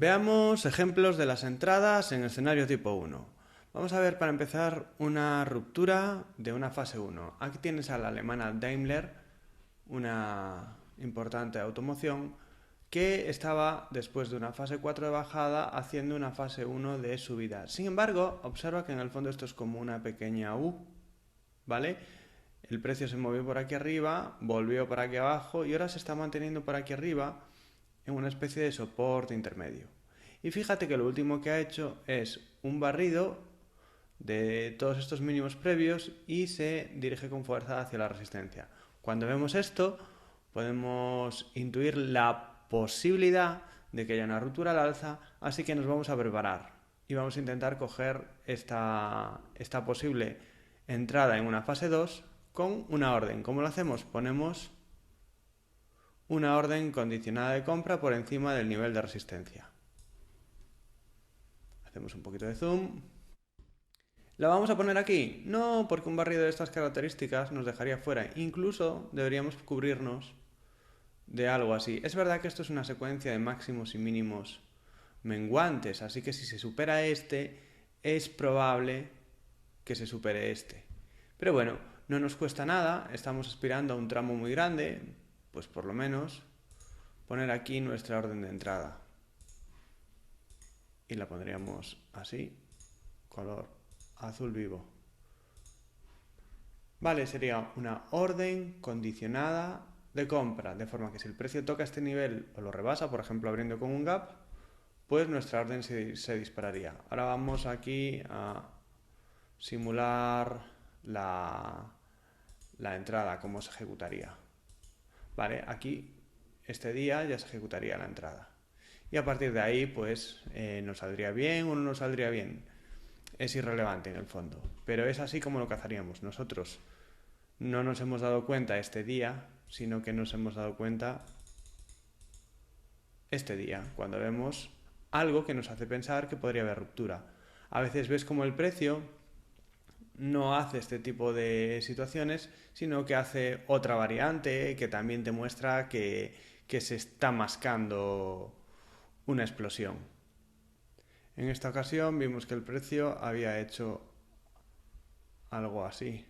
Veamos ejemplos de las entradas en escenario tipo 1. Vamos a ver para empezar una ruptura de una fase 1. Aquí tienes a la alemana Daimler, una importante automoción, que estaba después de una fase 4 de bajada haciendo una fase 1 de subida. Sin embargo, observa que en el fondo esto es como una pequeña U, ¿vale? El precio se movió por aquí arriba, volvió por aquí abajo y ahora se está manteniendo por aquí arriba en una especie de soporte intermedio. Y fíjate que lo último que ha hecho es un barrido de todos estos mínimos previos y se dirige con fuerza hacia la resistencia. Cuando vemos esto, podemos intuir la posibilidad de que haya una ruptura al alza, así que nos vamos a preparar y vamos a intentar coger esta posible entrada en una fase 2 con una orden. ¿Cómo lo hacemos? Ponemos una orden condicionada de compra por encima del nivel de resistencia. Hacemos un poquito de zoom. ¿La vamos a poner aquí? No, porque un barrido de estas características nos dejaría fuera. Incluso deberíamos cubrirnos de algo así. Es verdad que esto es una secuencia de máximos y mínimos menguantes, así que si se supera este, es probable que se supere este. Pero bueno, no nos cuesta nada, estamos aspirando a un tramo muy grande, pues por lo menos poner aquí nuestra orden de entrada. Y la pondríamos así, color azul vivo. Vale, sería una orden condicionada de compra, de forma que si el precio toca este nivel o lo rebasa, por ejemplo abriendo con un gap, pues nuestra orden se dispararía. Ahora vamos aquí a simular la entrada, cómo se ejecutaría. Vale, aquí este día ya se ejecutaría la entrada. Y a partir de ahí, pues, nos saldría bien o no nos saldría bien. Es irrelevante en el fondo. Pero es así como lo cazaríamos. Nosotros no nos hemos dado cuenta este día, sino que nos hemos dado cuenta este día, cuando vemos algo que nos hace pensar que podría haber ruptura. A veces ves como el precio no hace este tipo de situaciones, sino que hace otra variante que también te muestra que se está mascando una explosión. En esta ocasión vimos que el precio había hecho algo así.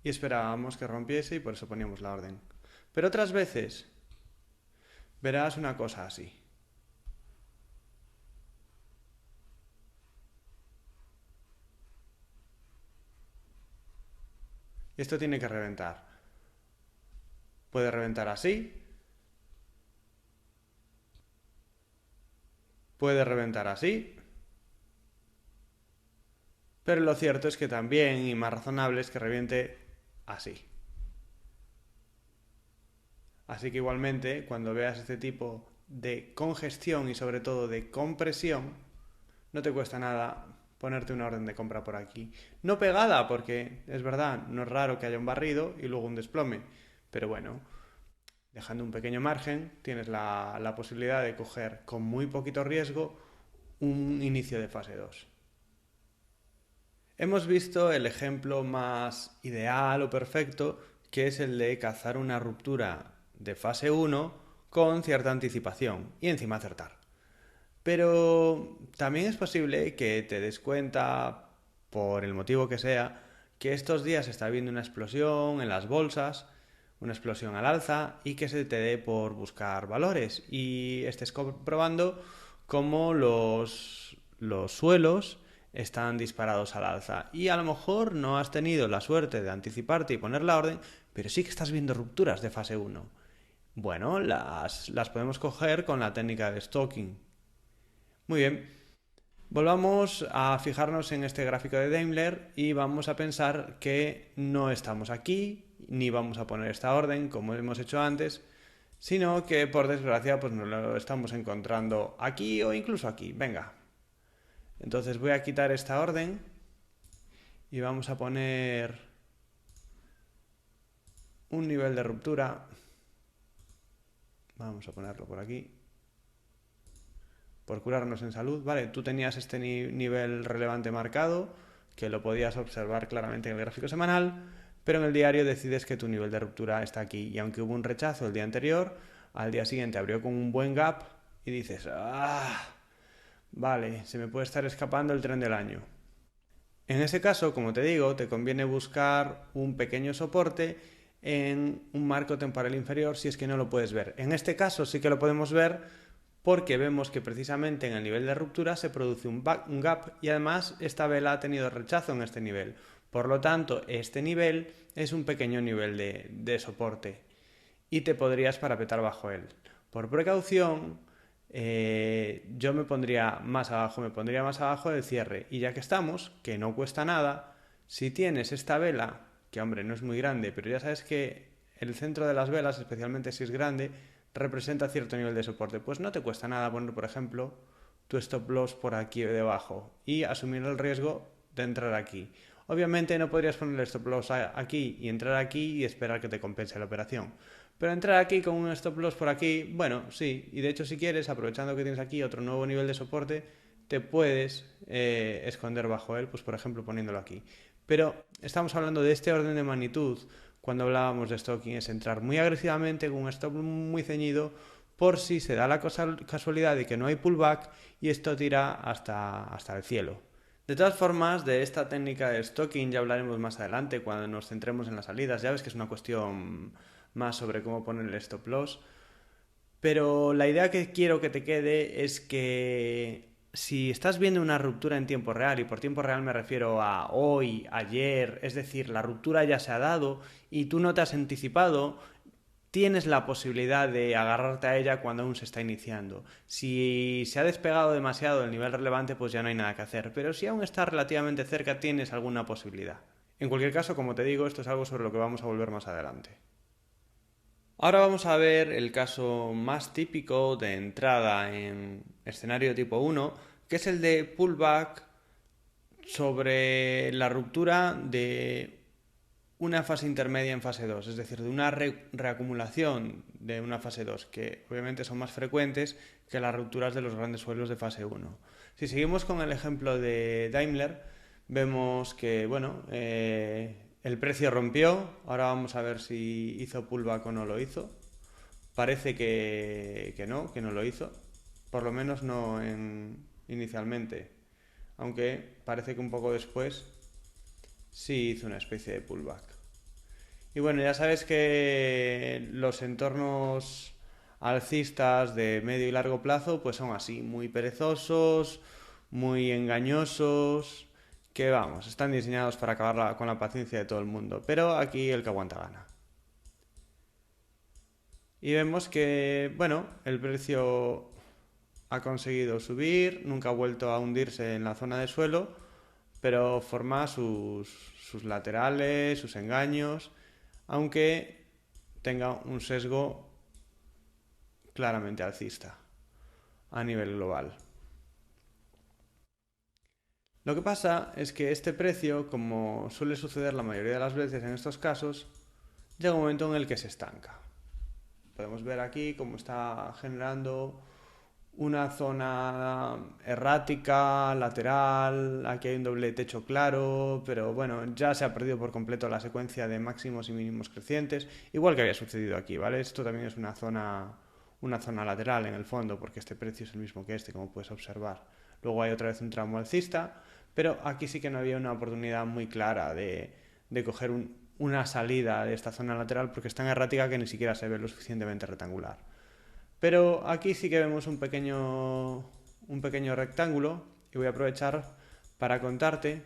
Y esperábamos que rompiese y por eso poníamos la orden. Pero otras veces verás una cosa así. Y esto tiene que reventar. Puede reventar así. Puede reventar así. Pero lo cierto es que también, y más razonable, es que reviente así. Así que igualmente, cuando veas este tipo de congestión y sobre todo de compresión, no te cuesta nada ponerte una orden de compra por aquí. No pegada, porque es verdad, no es raro que haya un barrido y luego un desplome. Pero bueno, dejando un pequeño margen, tienes la posibilidad de coger con muy poquito riesgo un inicio de fase 2. Hemos visto el ejemplo más ideal o perfecto, que es el de cazar una ruptura de fase 1 con cierta anticipación y encima acertar. Pero también es posible que te des cuenta, por el motivo que sea, que estos días está habiendo una explosión en las bolsas, una explosión al alza y que se te dé por buscar valores y estés comprobando cómo los suelos están disparados al alza. Y a lo mejor no has tenido la suerte de anticiparte y poner la orden, pero sí que estás viendo rupturas de fase 1. Bueno, las podemos coger con la técnica de stalking. Muy bien, volvamos a fijarnos en este gráfico de Daimler y vamos a pensar que no estamos aquí, ni vamos a poner esta orden como hemos hecho antes, sino que por desgracia pues nos lo estamos encontrando aquí o incluso aquí. Venga, entonces voy a quitar esta orden y vamos a poner un nivel de ruptura. Vamos a ponerlo por aquí. Por curarnos en salud, ¿vale? Tú tenías este nivel relevante marcado, que lo podías observar claramente en el gráfico semanal, pero en el diario decides que tu nivel de ruptura está aquí. Y aunque hubo un rechazo el día anterior, al día siguiente abrió con un buen gap y dices, vale, se me puede estar escapando el tren del año. En ese caso, como te digo, te conviene buscar un pequeño soporte en un marco temporal inferior si es que no lo puedes ver. En este caso sí que lo podemos ver porque vemos que precisamente en el nivel de ruptura se produce un gap y además esta vela ha tenido rechazo en este nivel. Por lo tanto, este nivel es un pequeño nivel de soporte y te podrías parapetar bajo él. Por precaución, yo me pondría más abajo del cierre. Y ya que estamos, que no cuesta nada, si tienes esta vela, que hombre no es muy grande, pero ya sabes que el centro de las velas, especialmente si es grande, representa cierto nivel de soporte, pues no te cuesta nada poner, por ejemplo, tu stop loss por aquí debajo y asumir el riesgo de entrar aquí. Obviamente no podrías poner el stop loss aquí y entrar aquí y esperar que te compense la operación. Pero entrar aquí con un stop loss por aquí, bueno, sí. Y de hecho si quieres, aprovechando que tienes aquí otro nuevo nivel de soporte, te puedes esconder bajo él, pues por ejemplo poniéndolo aquí. Pero estamos hablando de este orden de magnitud. Cuando hablábamos de stocking es entrar muy agresivamente con un stop muy ceñido por si se da la casualidad de que no hay pullback y esto tira hasta el cielo. De todas formas, de esta técnica de stocking ya hablaremos más adelante cuando nos centremos en las salidas. Ya ves que es una cuestión más sobre cómo poner el stop loss. Pero la idea que quiero que te quede es que si estás viendo una ruptura en tiempo real, y por tiempo real me refiero a hoy, ayer, es decir, la ruptura ya se ha dado y tú no te has anticipado, tienes la posibilidad de agarrarte a ella cuando aún se está iniciando. Si se ha despegado demasiado del nivel relevante, pues ya no hay nada que hacer, pero si aún está relativamente cerca, tienes alguna posibilidad. En cualquier caso, como te digo, esto es algo sobre lo que vamos a volver más adelante. Ahora vamos a ver el caso más típico de entrada en escenario tipo 1, que es el de pullback sobre la ruptura de una fase intermedia en fase 2, es decir, de una reacumulación de una fase 2, que obviamente son más frecuentes que las rupturas de los grandes suelos de fase 1. Si seguimos con el ejemplo de Daimler, vemos que, bueno, el precio rompió, ahora vamos a ver si hizo pullback o no lo hizo. Parece que no lo hizo, por lo menos no inicialmente, aunque parece que un poco después sí hizo una especie de pullback. Y bueno, ya sabes que los entornos alcistas de medio y largo plazo pues son así, muy perezosos, muy engañosos, que vamos, están diseñados para acabar con la paciencia de todo el mundo, pero aquí el que aguanta gana. Y vemos que, bueno, el precio ha conseguido subir, nunca ha vuelto a hundirse en la zona de suelo, pero forma sus laterales, sus engaños, aunque tenga un sesgo claramente alcista a nivel global. Lo que pasa es que este precio, como suele suceder la mayoría de las veces en estos casos, llega un momento en el que se estanca. Podemos ver aquí cómo está generando una zona errática, lateral, aquí hay un doble techo claro, pero bueno, ya se ha perdido por completo la secuencia de máximos y mínimos crecientes, igual que había sucedido aquí, ¿vale? Esto también es una zona lateral en el fondo, porque este precio es el mismo que este, como puedes observar. Luego hay otra vez un tramo alcista, pero aquí sí que no había una oportunidad muy clara de coger una salida de esta zona lateral porque es tan errática que ni siquiera se ve lo suficientemente rectangular. Pero aquí sí que vemos un pequeño rectángulo y voy a aprovechar para contarte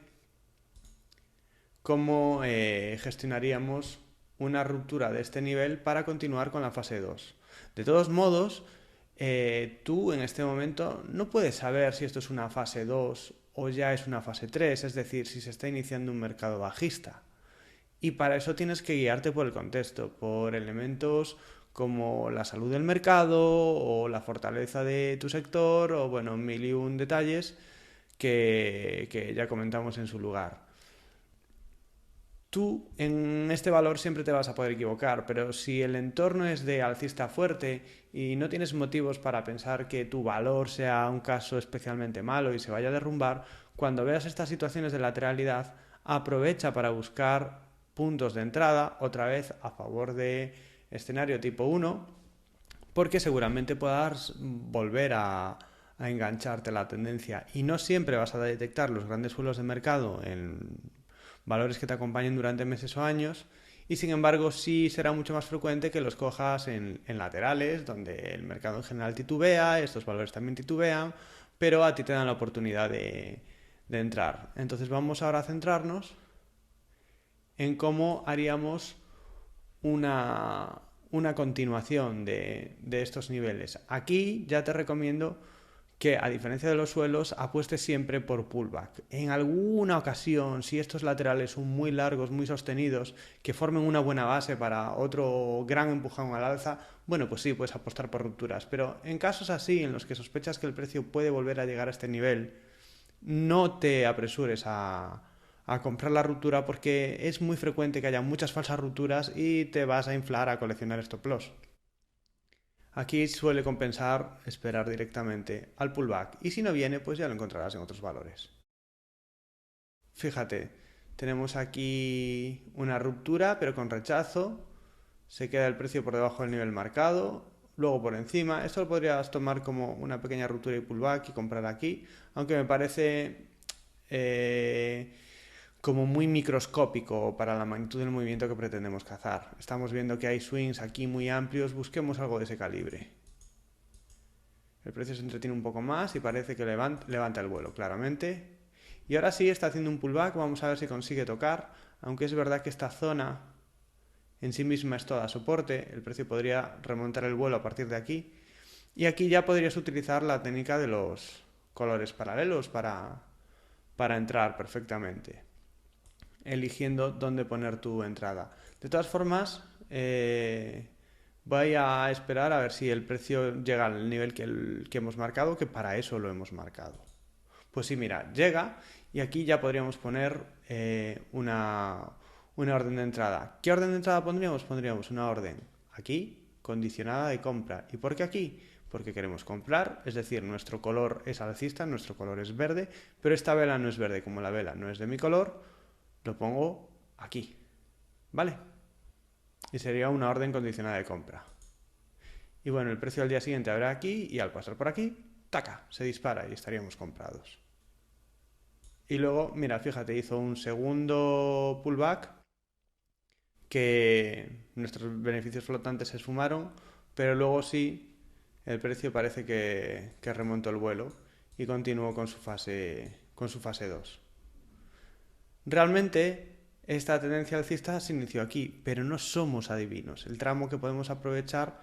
cómo gestionaríamos una ruptura de este nivel para continuar con la fase 2. De todos modos, tú en este momento no puedes saber si esto es una fase 2 o ya es una fase 3, es decir, si se está iniciando un mercado bajista. Y para eso tienes que guiarte por el contexto, por elementos como la salud del mercado o la fortaleza de tu sector o bueno, mil y un detalles que ya comentamos en su lugar. Tú en este valor siempre te vas a poder equivocar, pero si el entorno es de alcista fuerte y no tienes motivos para pensar que tu valor sea un caso especialmente malo y se vaya a derrumbar, cuando veas estas situaciones de lateralidad, aprovecha para buscar puntos de entrada, otra vez a favor de escenario tipo 1, porque seguramente puedas volver a engancharte la tendencia y no siempre vas a detectar los grandes suelos de mercado en valores que te acompañen durante meses o años y sin embargo sí será mucho más frecuente que los cojas en laterales donde el mercado en general titubea, estos valores también titubean, pero a ti te dan la oportunidad de entrar. Entonces vamos ahora a centrarnos en cómo haríamos una, una continuación de estos niveles. Aquí ya te recomiendo que, a diferencia de los suelos, apuestes siempre por pullback. En alguna ocasión, si estos laterales son muy largos, muy sostenidos, que formen una buena base para otro gran empujón al alza, bueno, pues sí, puedes apostar por rupturas. Pero en casos así, en los que sospechas que el precio puede volver a llegar a este nivel, no te apresures a comprar la ruptura porque es muy frecuente que haya muchas falsas rupturas y te vas a inflar a coleccionar stop loss. Aquí suele compensar esperar directamente al pullback y si no viene pues ya lo encontrarás en otros valores. Fíjate, tenemos aquí una ruptura pero con rechazo, se queda el precio por debajo del nivel marcado, luego por encima, esto lo podrías tomar como una pequeña ruptura y pullback y comprar aquí, aunque me parece eh, como muy microscópico para la magnitud del movimiento que pretendemos cazar. Estamos viendo que hay swings aquí muy amplios, busquemos algo de ese calibre. El precio se entretiene un poco más y parece que levanta el vuelo, claramente. Y ahora sí está haciendo un pullback, vamos a ver si consigue tocar, aunque es verdad que esta zona en sí misma es toda soporte, el precio podría remontar el vuelo a partir de aquí. Y aquí ya podrías utilizar la técnica de los colores paralelos para entrar perfectamente, eligiendo dónde poner tu entrada. De todas formas, voy a esperar a ver si el precio llega al nivel que hemos marcado, que para eso lo hemos marcado. Pues sí, mira, llega y aquí ya podríamos poner una orden de entrada. ¿Qué orden de entrada pondríamos? Pondríamos una orden aquí, condicionada de compra. ¿Y por qué aquí? Porque queremos comprar, es decir, nuestro color es alcista, nuestro color es verde, pero esta vela no es verde, como la vela no es de mi color, lo pongo aquí, ¿vale? Y sería una orden condicionada de compra. Y bueno, el precio al día siguiente habrá aquí y al pasar por aquí, ¡taca!, se dispara y estaríamos comprados. Y luego, mira, fíjate, hizo un segundo pullback que nuestros beneficios flotantes se esfumaron, pero luego sí, el precio parece que remontó el vuelo y continuó con su fase 2. Realmente, esta tendencia alcista se inició aquí, pero no somos adivinos. El tramo que podemos aprovechar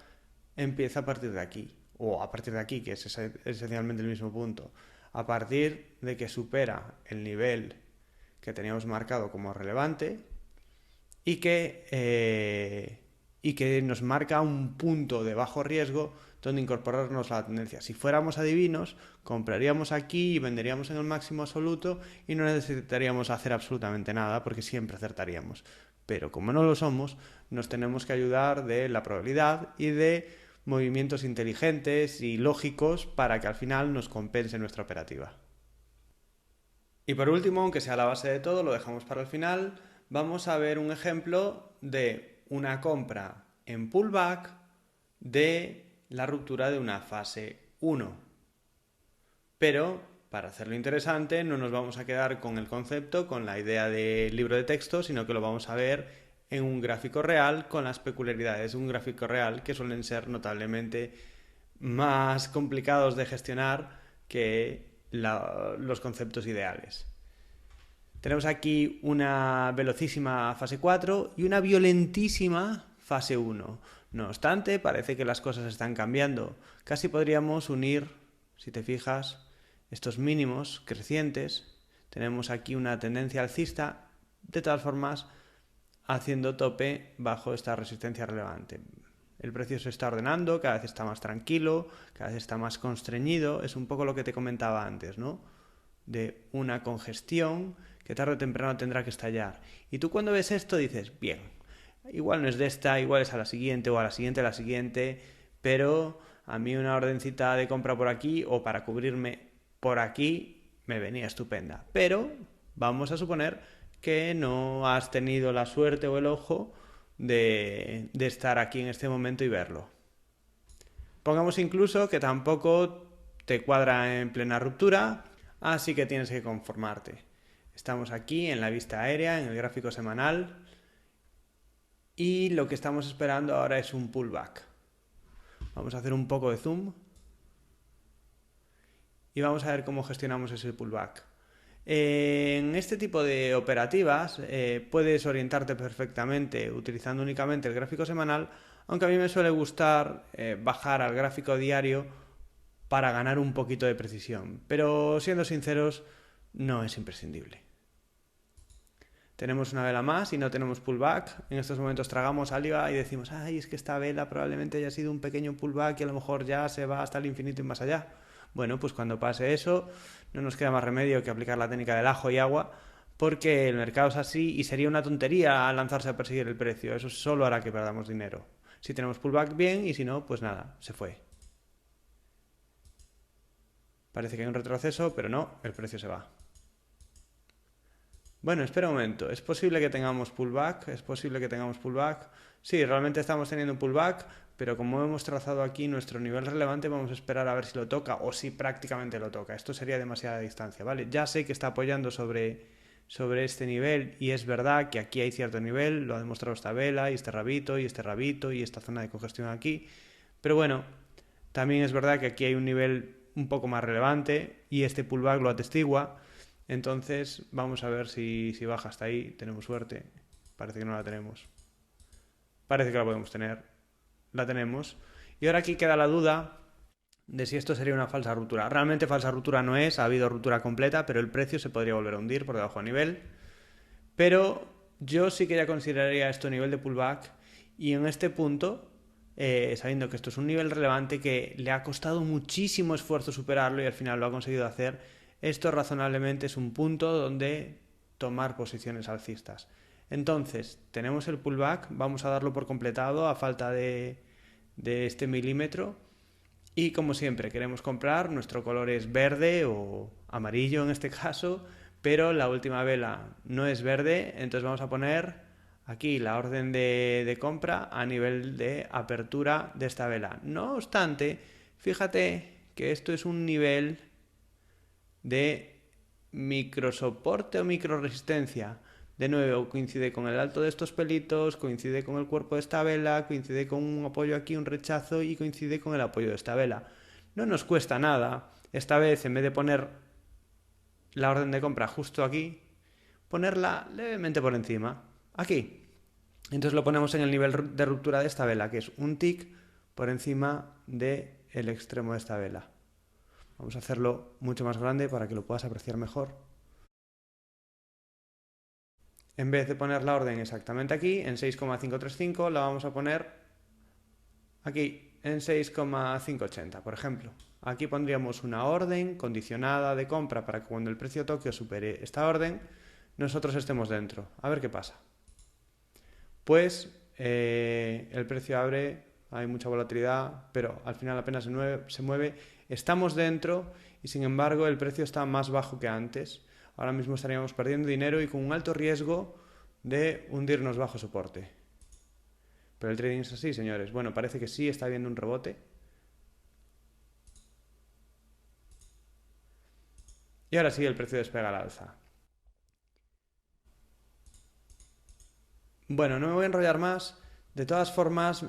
empieza a partir de aquí, o a partir de aquí, que es esencialmente el mismo punto. A partir de que supera el nivel que teníamos marcado como relevante y que nos marca un punto de bajo riesgo donde incorporarnos a la tendencia. Si fuéramos adivinos, compraríamos aquí y venderíamos en el máximo absoluto y no necesitaríamos hacer absolutamente nada porque siempre acertaríamos. Pero como no lo somos, nos tenemos que ayudar de la probabilidad y de movimientos inteligentes y lógicos para que al final nos compense nuestra operativa. Y por último, aunque sea la base de todo, lo dejamos para el final, vamos a ver un ejemplo de una compra en pullback de la ruptura de una fase 1. Pero, para hacerlo interesante, no nos vamos a quedar con el concepto, con la idea del libro de texto, sino que lo vamos a ver en un gráfico real con las peculiaridades de un gráfico real que suelen ser notablemente más complicados de gestionar que los conceptos ideales. Tenemos aquí una velocísima fase 4 y una violentísima fase 1. No obstante, parece que las cosas están cambiando. Casi podríamos unir, si te fijas, estos mínimos crecientes. Tenemos aquí una tendencia alcista, de todas formas, haciendo tope bajo esta resistencia relevante. El precio se está ordenando, cada vez está más tranquilo, cada vez está más constreñido. Es un poco lo que te comentaba antes, ¿no? De una congestión que tarde o temprano tendrá que estallar. Y tú cuando ves esto dices, bien, igual no es de esta, igual es a la siguiente o a la siguiente, pero a mí una ordencita de compra por aquí o para cubrirme por aquí me venía estupenda. Pero vamos a suponer que no has tenido la suerte o el ojo de estar aquí en este momento y verlo. Pongamos incluso que tampoco te cuadra en plena ruptura, así que tienes que conformarte. Estamos aquí en la vista aérea, en el gráfico semanal, y lo que estamos esperando ahora es un pullback. Vamos a hacer un poco de zoom y vamos a ver cómo gestionamos ese pullback. En este tipo de operativas puedes orientarte perfectamente utilizando únicamente el gráfico semanal, aunque a mí me suele gustar bajar al gráfico diario para ganar un poquito de precisión, pero siendo sinceros, no es imprescindible. Tenemos una vela más y no tenemos pullback. En estos momentos tragamos saliva y decimos, ay, es que esta vela probablemente haya sido un pequeño pullback y a lo mejor ya se va hasta el infinito y más allá. Bueno, pues cuando pase eso, no nos queda más remedio que aplicar la técnica del ajo y agua, porque el mercado es así y sería una tontería lanzarse a perseguir el precio. Eso solo hará que perdamos dinero. Si tenemos pullback, bien, y si no, pues nada, se fue. Parece que hay un retroceso, pero no, el precio se va. Bueno, espera un momento, ¿es posible que tengamos pullback? ¿Es posible que tengamos pullback? Sí, realmente estamos teniendo un pullback, pero como hemos trazado aquí nuestro nivel relevante, vamos a esperar a ver si lo toca o si prácticamente lo toca. Esto sería demasiada distancia, ¿vale? Ya sé que está apoyando sobre este nivel y es verdad que aquí hay cierto nivel, lo ha demostrado esta vela y este rabito y esta zona de congestión aquí, pero bueno, también es verdad que aquí hay un nivel un poco más relevante y este pullback lo atestigua. Entonces vamos a ver si baja hasta ahí. Tenemos suerte. Parece que no la tenemos. Parece que la podemos tener. La tenemos. Y ahora aquí queda la duda de si esto sería una falsa ruptura. Realmente falsa ruptura no es. Ha habido ruptura completa, pero el precio se podría volver a hundir por debajo de nivel. Pero yo sí que ya consideraría esto nivel de pullback. Y en este punto, sabiendo que esto es un nivel relevante que le ha costado muchísimo esfuerzo superarlo y al final lo ha conseguido hacer, esto razonablemente es un punto donde tomar posiciones alcistas. Entonces, tenemos el pullback, vamos a darlo por completado a falta de este milímetro y como siempre queremos comprar, nuestro color es verde o amarillo en este caso, pero la última vela no es verde, entonces vamos a poner aquí la orden de compra a nivel de apertura de esta vela. No obstante, fíjate que esto es un nivel de microsoporte o microresistencia. De nuevo, coincide con el alto de estos pelitos, coincide con el cuerpo de esta vela, coincide con un apoyo aquí, un rechazo y coincide con el apoyo de esta vela. No nos cuesta nada, esta vez en vez de poner la orden de compra justo aquí, ponerla levemente por encima, aquí. Entonces lo ponemos en el nivel de ruptura de esta vela, que es un tick por encima del extremo de esta vela. Vamos a hacerlo mucho más grande para que lo puedas apreciar mejor. En vez de poner la orden exactamente aquí, en 6,535, la vamos a poner aquí, en 6,580, por ejemplo. Aquí pondríamos una orden condicionada de compra para que cuando el precio toque o supere esta orden, nosotros estemos dentro. A ver qué pasa. Pues el precio abre, hay mucha volatilidad, pero al final apenas se mueve. Estamos dentro y sin embargo el precio está más bajo que antes. Ahora mismo estaríamos perdiendo dinero y con un alto riesgo de hundirnos bajo soporte. Pero el trading es así, señores. Bueno, parece que sí está habiendo un rebote. Y ahora sí el precio despega al alza. Bueno, no me voy a enrollar más. De todas formas,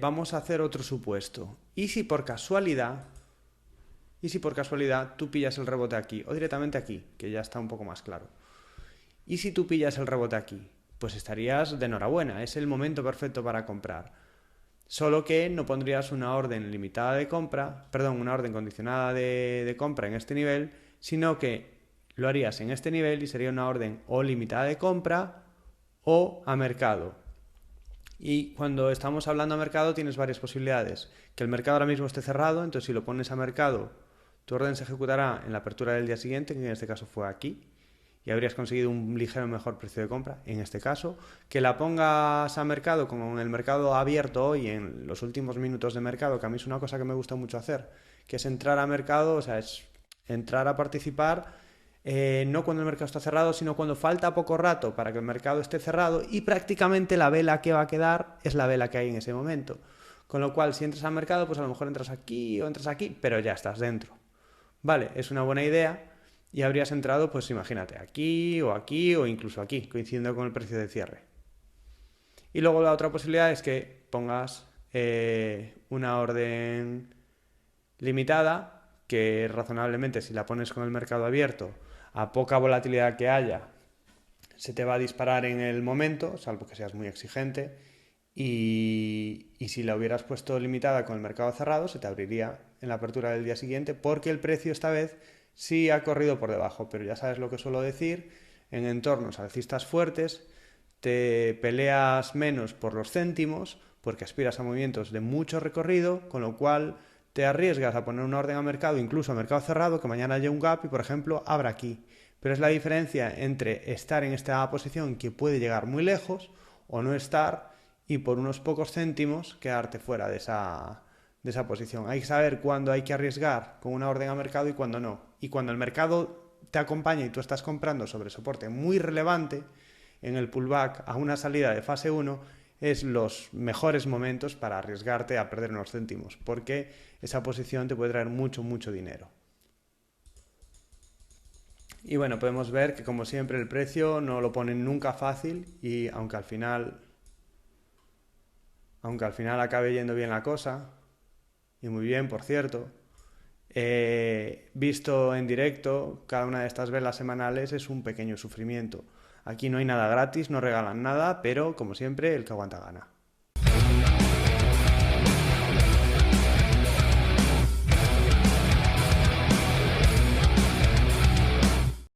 vamos a hacer otro supuesto. ¿Y si por casualidad tú pillas el rebote aquí o directamente aquí, que ya está un poco más claro? ¿Y si tú pillas el rebote aquí? Pues estarías de enhorabuena, es el momento perfecto para comprar. Solo que no pondrías una orden limitada de compra, perdón, una orden condicionada de compra en este nivel, sino que lo harías en este nivel y sería una orden o limitada de compra o a mercado. Y cuando estamos hablando a mercado tienes varias posibilidades. Que el mercado ahora mismo esté cerrado, entonces si lo pones a mercado, tu orden se ejecutará en la apertura del día siguiente, que en este caso fue aquí, y habrías conseguido un ligero mejor precio de compra, en este caso. Que la pongas a mercado como en el mercado abierto hoy, en los últimos minutos de mercado, que a mí es una cosa que me gusta mucho hacer, que es entrar a mercado, o sea, es entrar a participar no cuando el mercado está cerrado, sino cuando falta poco rato para que el mercado esté cerrado y prácticamente la vela que va a quedar es la vela que hay en ese momento. Con lo cual, si entras al mercado, pues a lo mejor entras aquí o entras aquí, pero ya estás dentro. Vale, es una buena idea y habrías entrado, pues imagínate, aquí o incluso aquí, coincidiendo con el precio de cierre. Y luego la otra posibilidad es que pongas una orden limitada, que razonablemente si la pones con el mercado abierto, a poca volatilidad que haya, se te va a disparar en el momento, salvo que seas muy exigente, y si la hubieras puesto limitada con el mercado cerrado, se te abriría en la apertura del día siguiente, porque el precio esta vez sí ha corrido por debajo, pero ya sabes lo que suelo decir, en entornos alcistas fuertes, te peleas menos por los céntimos, porque aspiras a movimientos de mucho recorrido, con lo cual te arriesgas a poner una orden a mercado, incluso a mercado cerrado, que mañana haya un gap y, por ejemplo, abra aquí. Pero es la diferencia entre estar en esta posición que puede llegar muy lejos o no estar y por unos pocos céntimos quedarte fuera de esa posición. Hay que saber cuándo hay que arriesgar con una orden a mercado y cuándo no. Y cuando el mercado te acompaña y tú estás comprando sobre soporte muy relevante, en el pullback a una salida de fase 1, es los mejores momentos para arriesgarte a perder unos céntimos, porque esa posición te puede traer mucho, mucho dinero. Y bueno, podemos ver que como siempre el precio no lo ponen nunca fácil y aunque al final acabe yendo bien la cosa, y muy bien, por cierto, visto en directo, cada una de estas velas semanales es un pequeño sufrimiento. Aquí no hay nada gratis, no regalan nada, pero como siempre, el que aguanta gana.